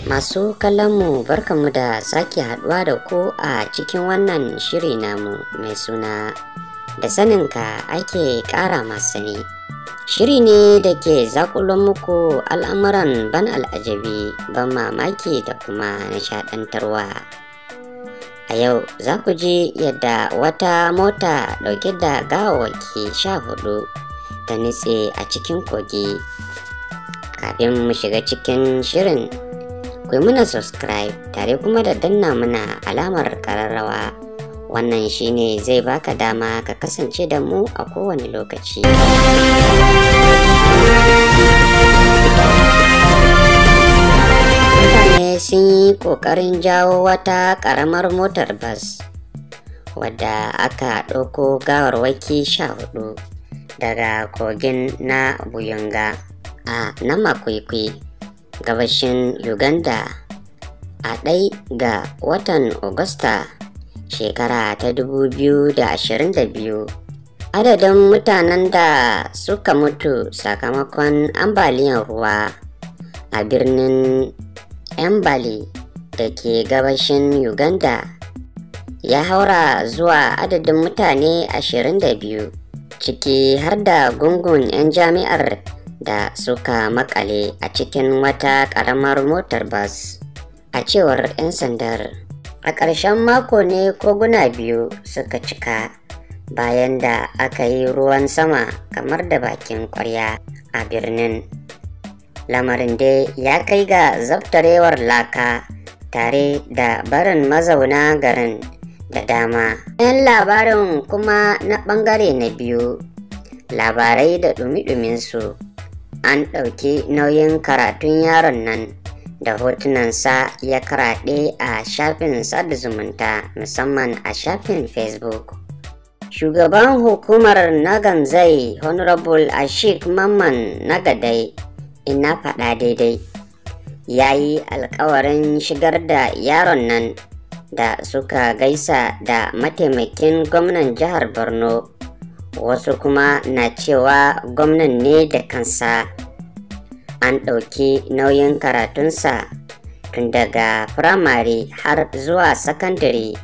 Masu kallonmu barkanmu da sake haduwa da ku a cikin wannan shiri namu mai suna da saninka ake ƙara masani. Shiri ne da ke zakulon muku al'amuran ban al'ajabi, ban mamaki da kuma nishadantarwa. A yau za ku ji yadda wata mota dauke da gawawwaki 14 ta nutse a cikin kogi. Kafin mu shiga cikin shirin, ku yi muna subscribe tare kuma da danna muna alamar kararrawa. Wannan shine zai baka dama ka kasance da mu a kowane lokaci. Mutane sun yi ƙoƙarin jawo wata ƙaramar motar bas wadda aka ɗauko gawarwaki 14 daga kogin na Buyunga a Namakwikwi, gabashin Uganda a 1 ga watan Agusta shekara ta 2022. Adadin mutanen da suka mutu sakamakon ambaliyar ruwa a birnin Mbale da ke gabashin Uganda ya haura zuwa adadin mutane 22, ciki har da gungun 'yan jami'ar da suka makale a cikin wata ƙaramar motar bas. A cewar 'yan sandar, a ƙarshen mako ne koguna biyu suka cika bayan da aka yi ruwan sama kamar da bakin ƙwarya a birnin. Lamarin dai ya kai ga zabtarewar laka tare da barin mazauna garin da dama. Yan labarin kuma na ɓangare na biyu, labarai da ɗumi-ɗuminsu. An ɗauki nauyin karatun yaron nan da hotunansa ya karaɗe a shafin sada zumunta, musamman a shafin Facebook. Shugaban hukumar Naganzai Honorable Ashik Mamman Nagadai, ina faɗa daidai, ya yi alkawarin shigar da yaron nan da suka gaisa da mataimakin gwamnan jihar Borno. Wasu kuma na cewa gwamnan ne da kansa. An ɗauki nauyin karatunsa tun daga firamare har zuwa sakandare,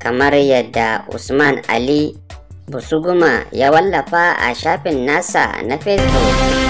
kamar yadda Usman Ali Busuguma ya wallafa a shafin nasa na Facebook.